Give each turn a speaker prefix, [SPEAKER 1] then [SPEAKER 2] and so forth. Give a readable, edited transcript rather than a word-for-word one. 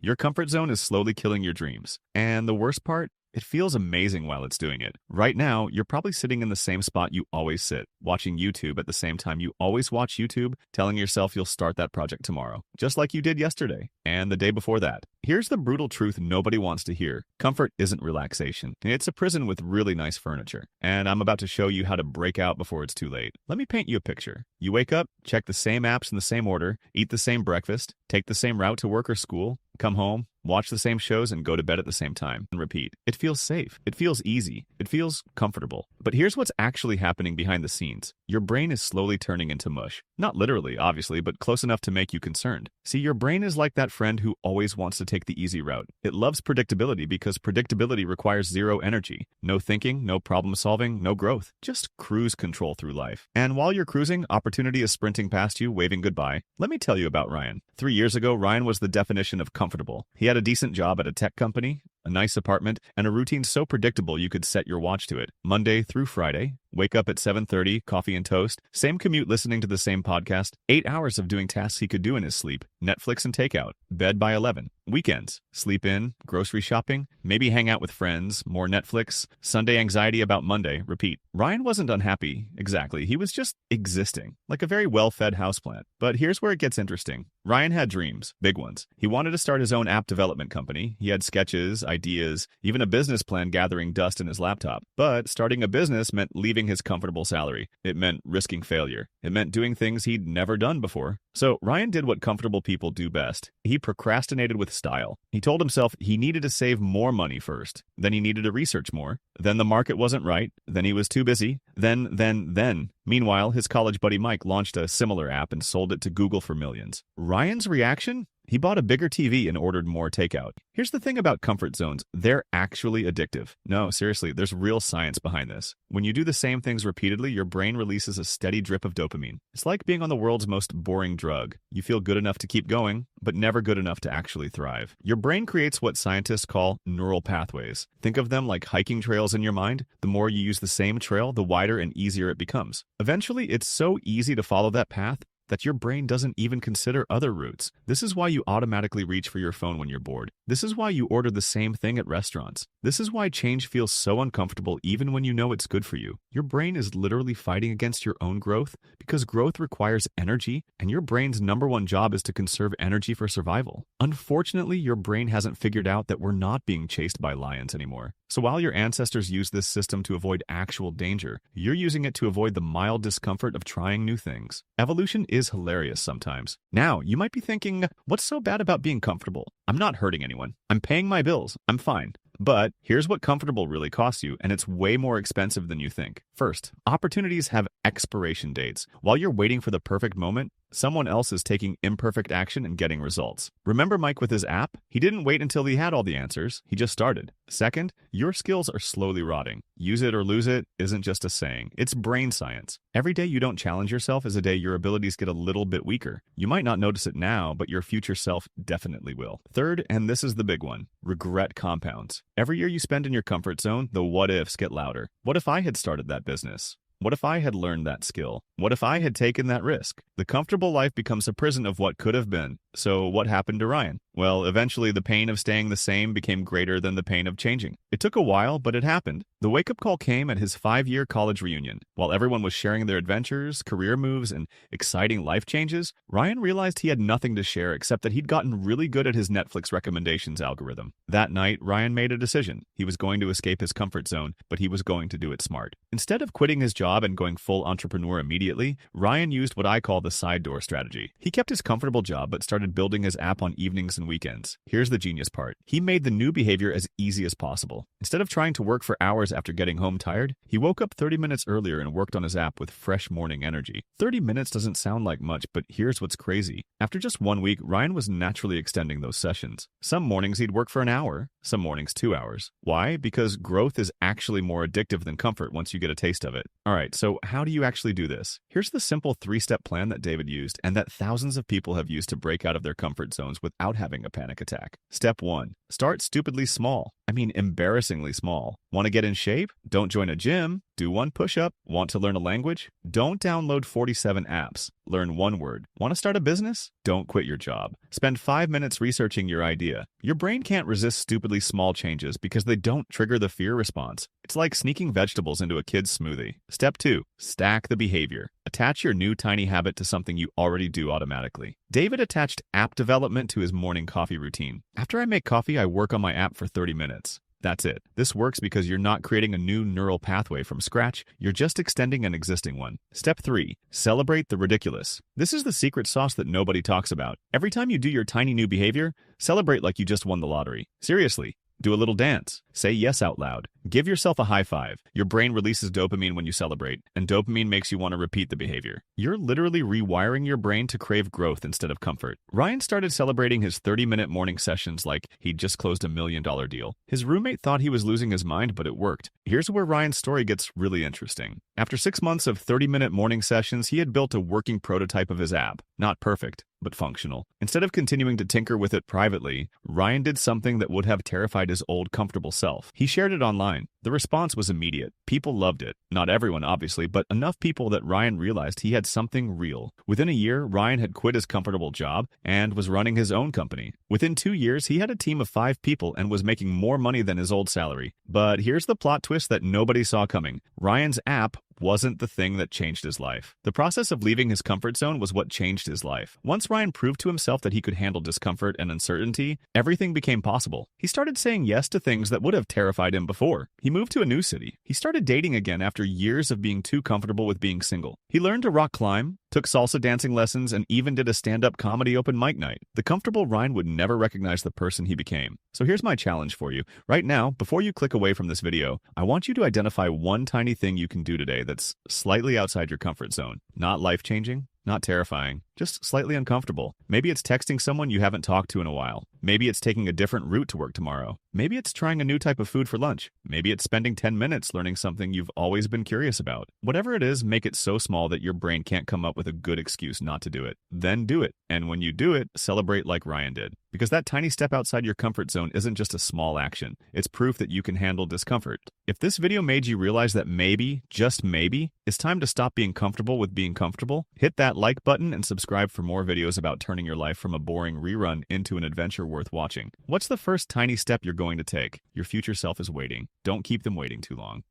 [SPEAKER 1] Your comfort zone is slowly killing your dreams. And the worst part? It feels amazing while it's doing it. Right now, you're probably sitting in the same spot you always sit, watching YouTube at the same time you always watch YouTube, telling yourself you'll start that project tomorrow, just like you did yesterday and the day before that. Here's the brutal truth nobody wants to hear. Comfort isn't relaxation. It's a prison with really nice furniture. And I'm about to show you how to break out before it's too late. Let me paint you a picture. You wake up, check the same apps in the same order, eat the same breakfast, take the same route to work or school, come home, watch the same shows, and go to bed at the same time, and repeat. It feels safe. It feels easy. It feels comfortable. But here's what's actually happening behind the scenes. Your brain is slowly turning into mush. Not literally, obviously, but close enough to make you concerned. See, your brain is like that friend who always wants to take the easy route. It loves predictability because predictability requires zero energy. No thinking, no problem solving, no growth. Just cruise control through life. And while you're cruising, opportunity is sprinting past you, waving goodbye. Let me tell you about Ryan. 3 years ago, Ryan was the definition of comfortable. He had a decent job at a tech company, a nice apartment, and a routine so predictable you could set your watch to it. Monday through Friday, wake up at 7:30, coffee and toast, same commute listening to the same podcast, 8 hours of doing tasks he could do in his sleep, Netflix and takeout, bed by 11. Weekends, sleep in, grocery shopping, maybe hang out with friends, more Netflix, Sunday anxiety about Monday, repeat. Ryan wasn't unhappy, exactly. He was just existing, like a very well-fed houseplant. But here's where it gets interesting. Ryan had dreams, big ones. He wanted to start his own app development company. He had sketches, ideas, even a business plan gathering dust in his laptop. But starting a business meant leaving his comfortable salary. It meant risking failure. It meant doing things he'd never done before. So Ryan did what comfortable people do best. He procrastinated with style. He told himself he needed to save more money first. Then he needed to research more. Then the market wasn't right. Then he was too busy. Then. Meanwhile, his college buddy Mike launched a similar app and sold it to Google for millions. Ryan's reaction? He bought a bigger TV and ordered more takeout. Here's the thing about comfort zones. They're actually addictive. No, seriously, there's real science behind this. When you do the same things repeatedly, your brain releases a steady drip of dopamine. It's like being on the world's most boring drug. You feel good enough to keep going, but never good enough to actually thrive. Your brain creates what scientists call neural pathways. Think of them like hiking trails in your mind. The more you use the same trail, the wider and easier it becomes. Eventually, it's so easy to follow that path that your brain doesn't even consider other routes. This is why you automatically reach for your phone when you're bored. This is why you order the same thing at restaurants. This is why change feels so uncomfortable even when you know it's good for you. Your brain is literally fighting against your own growth because growth requires energy, and your brain's number one job is to conserve energy for survival. Unfortunately, your brain hasn't figured out that we're not being chased by lions anymore. So while your ancestors used this system to avoid actual danger, you're using it to avoid the mild discomfort of trying new things. Evolution is hilarious sometimes. Now, you might be thinking, what's so bad about being comfortable? I'm not hurting anyone. I'm paying my bills. I'm fine. But here's what comfortable really costs you, and it's way more expensive than you think. First, opportunities have expiration dates. While you're waiting for the perfect moment, someone else is taking imperfect action and getting results. Remember Mike with his app? He didn't wait until he had all the answers. He just started. Second, your skills are slowly rotting. Use it or lose it isn't just a saying. It's brain science. Every day you don't challenge yourself is a day your abilities get a little bit weaker. You might not notice it now, but your future self definitely will. Third, and this is the big one, regret compounds. Every year you spend in your comfort zone, the what-ifs get louder. What if I had started that business? What if I had learned that skill? What if I had taken that risk? The comfortable life becomes a prison of what could have been. So what happened to Ryan? Well, eventually the pain of staying the same became greater than the pain of changing. It took a while, but it happened. The wake-up call came at his 5-year college reunion. While everyone was sharing their adventures, career moves, and exciting life changes, Ryan realized he had nothing to share except that he'd gotten really good at his Netflix recommendations algorithm. That night, Ryan made a decision. He was going to escape his comfort zone, but he was going to do it smart. Instead of quitting his job and going full entrepreneur immediately, Ryan used what I call the side door strategy. He kept his comfortable job but started building his app on evenings and weekends. Here's the genius part. He made the new behavior as easy as possible. Instead of trying to work for hours after getting home tired, he woke up 30 minutes earlier and worked on his app with fresh morning energy. 30 minutes doesn't sound like much, but here's what's crazy. After just 1 week, Ryan was naturally extending those sessions. Some mornings he'd work for an hour, some mornings 2 hours. Why? Because growth is actually more addictive than comfort once you get a taste of it. All right, so how do you actually do this? Here's the simple 3-step plan that David used and that thousands of people have used to break out of their comfort zones without having a panic attack. Step 1. Start stupidly small. I mean, embarrassingly small. Want to get in shape? Don't join a gym. Do one push-up. Want to learn a language? Don't download 47 apps. Learn one word. Want to start a business? Don't quit your job. Spend 5 minutes researching your idea. Your brain can't resist stupidly small changes because they don't trigger the fear response. It's like sneaking vegetables into a kid's smoothie. Step 2. Stack the behavior. Attach your new tiny habit to something you already do automatically. David attached app development to his morning coffee routine. After I make coffee, I work on my app for 30 minutes. That's it. This works because you're not creating a new neural pathway from scratch, you're just extending an existing one. Step 3. Celebrate the ridiculous. This is the secret sauce that nobody talks about. Every time you do your tiny new behavior, celebrate like you just won the lottery. Seriously. Do a little dance. Say yes out loud. Give yourself a high five. Your brain releases dopamine when you celebrate, and dopamine makes you want to repeat the behavior. You're literally rewiring your brain to crave growth instead of comfort. Ryan started celebrating his 30-minute morning sessions like he'd just closed a $1 million deal. His roommate thought he was losing his mind, but it worked. Here's where Ryan's story gets really interesting. After 6 months of 30-minute morning sessions, he had built a working prototype of his app. Not perfect, but functional. Instead of continuing to tinker with it privately, Ryan did something that would have terrified his old comfortable self. He shared it online. The response was immediate. People loved it. Not everyone, obviously, but enough people that Ryan realized he had something real. Within a year, Ryan had quit his comfortable job and was running his own company. Within 2 years, he had a team of 5 people and was making more money than his old salary. But here's the plot twist that nobody saw coming. Ryan's app wasn't the thing that changed his life. The process of leaving his comfort zone was what changed his life. Once Ryan proved to himself that he could handle discomfort and uncertainty, everything became possible. He started saying yes to things that would have terrified him before. He moved to a new city. He started dating again after years of being too comfortable with being single. He learned to rock climb, took salsa dancing lessons, and even did a stand-up comedy open mic night. The comfortable Ryan would never recognize the person he became. So here's my challenge for you. Right now, before you click away from this video, I want you to identify one tiny thing you can do today that's slightly outside your comfort zone. Not life-changing, not terrifying, just slightly uncomfortable. Maybe it's texting someone you haven't talked to in a while. Maybe it's taking a different route to work tomorrow. Maybe it's trying a new type of food for lunch. Maybe it's spending 10 minutes learning something you've always been curious about. Whatever it is, make it so small that your brain can't come up with a good excuse not to do it. Then do it. And when you do it, celebrate like Ryan did. Because that tiny step outside your comfort zone isn't just a small action. It's proof that you can handle discomfort. If this video made you realize that maybe, just maybe, it's time to stop being comfortable with being comfortable, hit that like button and subscribe for more videos about turning your life from a boring rerun into an adventure worth watching. What's the first tiny step you're going to take? Your future self is waiting. Don't keep them waiting too long.